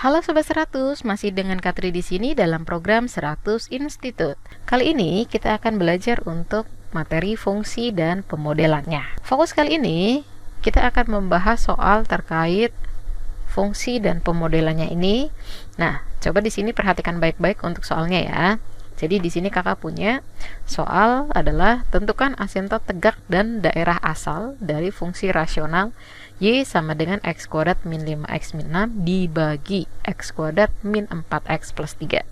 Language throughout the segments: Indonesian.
Halo Sobat 100, masih dengan Katri di sini dalam program 100 Institute. Kali ini kita akan belajar untuk materi fungsi dan pemodelannya. Fokus kali ini kita akan membahas soal terkait fungsi dan pemodelannya ini. Nah, coba di sini perhatikan baik-baik untuk soalnya ya. Jadi di sini kakak punya soal adalah tentukan asymptot tegak dan daerah asal dari fungsi rasional Y sama dengan X kuadrat min 5X min 6 dibagi X kuadrat min 4X plus 3.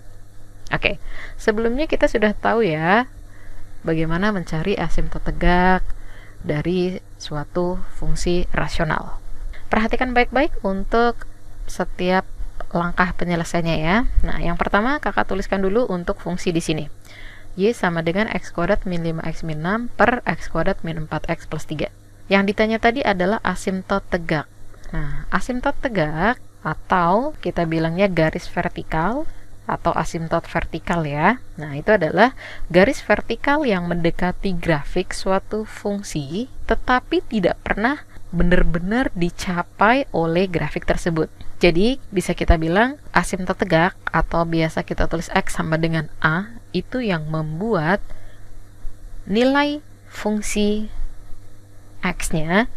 Oke, sebelumnya kita sudah tahu ya bagaimana mencari asymptot tegak dari suatu fungsi rasional. Perhatikan baik-baik untuk setiap langkah penyelesaiannya ya. Nah, yang pertama kakak tuliskan dulu untuk fungsi di sini. Y sama dengan X kuadrat min 5X min 6 per X kuadrat min 4X plus 3. Yang ditanya tadi adalah asymptot tegak. Nah, asymptot tegak atau kita bilangnya garis vertikal atau asymptot vertikal ya. Nah, itu adalah garis vertikal yang mendekati grafik suatu fungsi tetapi tidak pernah benar-benar dicapai oleh grafik tersebut. Jadi, bisa kita bilang asymptot tegak atau biasa kita tulis X sama dengan A itu yang membuat nilai fungsi X-nya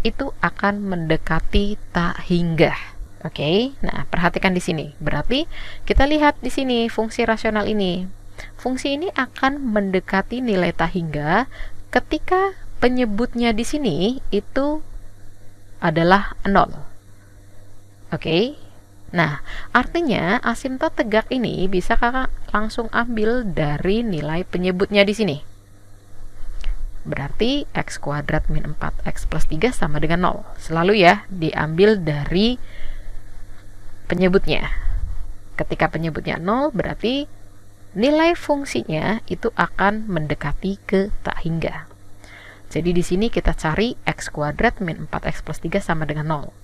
itu akan mendekati tak hingga. Oke, nah perhatikan di sini. Berarti kita lihat di sini fungsi rasional ini. Fungsi ini akan mendekati nilai tak hingga ketika penyebutnya di sini itu adalah 0. Oke. Nah, artinya asymptot tegak ini bisa kakak langsung ambil dari nilai penyebutnya di sini. Berarti X kuadrat min 4X plus 3 sama dengan 0. Selalu ya, diambil dari penyebutnya. Ketika penyebutnya 0, berarti nilai fungsinya itu akan mendekati ke tak hingga. Jadi di sini kita cari X kuadrat min 4X plus 3 sama dengan 0.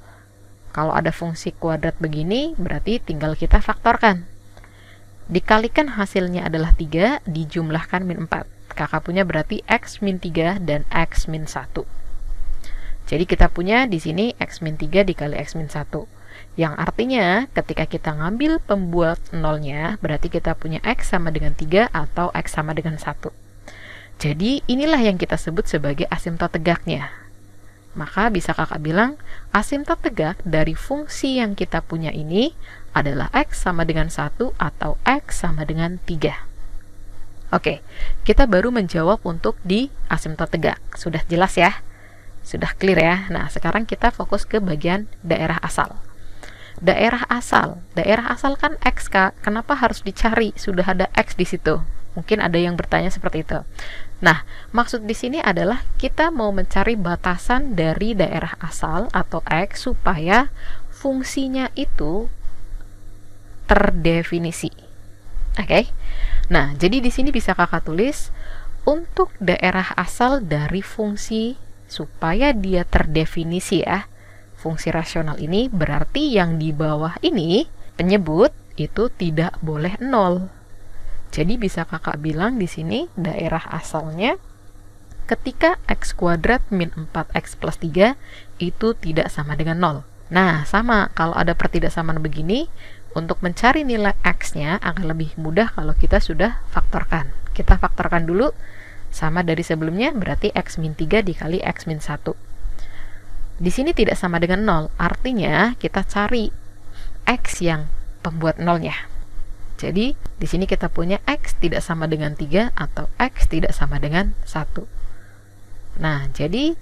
Kalau ada fungsi kuadrat begini, berarti tinggal kita faktorkan. Dikalikan hasilnya adalah 3, dijumlahkan min 4. Kakak punya berarti X min 3 dan X min 1. Jadi kita punya di sini X min 3 dikali X min 1. Yang artinya ketika kita ngambil pembuat nolnya, berarti kita punya X sama dengan 3 atau X sama dengan 1. Jadi inilah yang kita sebut sebagai asymptot tegaknya. Maka bisa kakak bilang asymptot tegak dari fungsi yang kita punya ini adalah X sama dengan 1 atau X sama dengan 3. Oke, kita baru menjawab untuk di asymptot tegak. Sudah jelas ya? Sudah clear ya? Nah, sekarang kita fokus ke bagian daerah asal. Daerah asal kan X, Kak. Kenapa harus dicari? Sudah ada X di situ. Mungkin ada yang bertanya seperti itu. Nah, maksud di sini adalah kita mau mencari batasan dari daerah asal atau X supaya fungsinya itu terdefinisi. Oke. Nah, jadi di sini bisa kakak tulis untuk daerah asal dari fungsi supaya dia terdefinisi ya. Fungsi rasional ini berarti yang di bawah ini penyebut itu tidak boleh 0. Jadi bisa kakak bilang di sini daerah asalnya ketika X kuadrat min 4X plus 3 itu tidak sama dengan 0. Nah, sama kalau ada pertidaksamaan begini, untuk mencari nilai X-nya akan lebih mudah kalau kita sudah faktorkan. Kita faktorkan dulu sama dari sebelumnya, berarti X min 3 dikali X min 1. Di sini tidak sama dengan 0, artinya kita cari X yang pembuat nolnya. Jadi, di sini kita punya X tidak sama dengan 3 atau X tidak sama dengan 1. Nah, jadi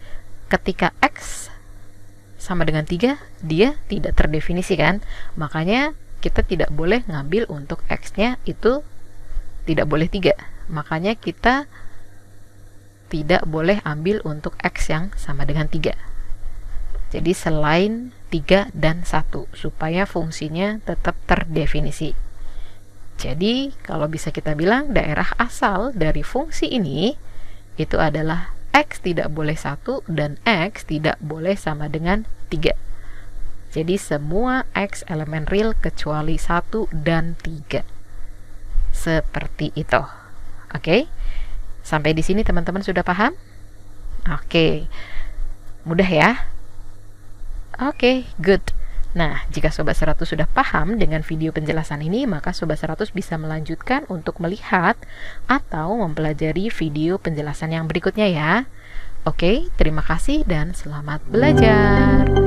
ketika X sama dengan 3, dia tidak terdefinisi kan? Makanya kita tidak boleh ngambil untuk X-nya itu tidak boleh 3. Makanya kita tidak boleh ambil untuk X yang sama dengan 3. Jadi selain 3 dan 1 supaya fungsinya tetap terdefinisi. Jadi kalau bisa kita bilang daerah asal dari fungsi ini itu adalah X tidak boleh 1 dan X tidak boleh sama dengan 3. Jadi semua X elemen real kecuali 1 dan 3. Seperti itu. Oke. Sampai di sini teman-teman sudah paham? Oke. Mudah ya? Oke, good. Nah, jika Sobat 100 sudah paham dengan video penjelasan ini, maka Sobat 100 bisa melanjutkan untuk melihat atau mempelajari video penjelasan yang berikutnya ya. Oke, terima kasih dan selamat belajar.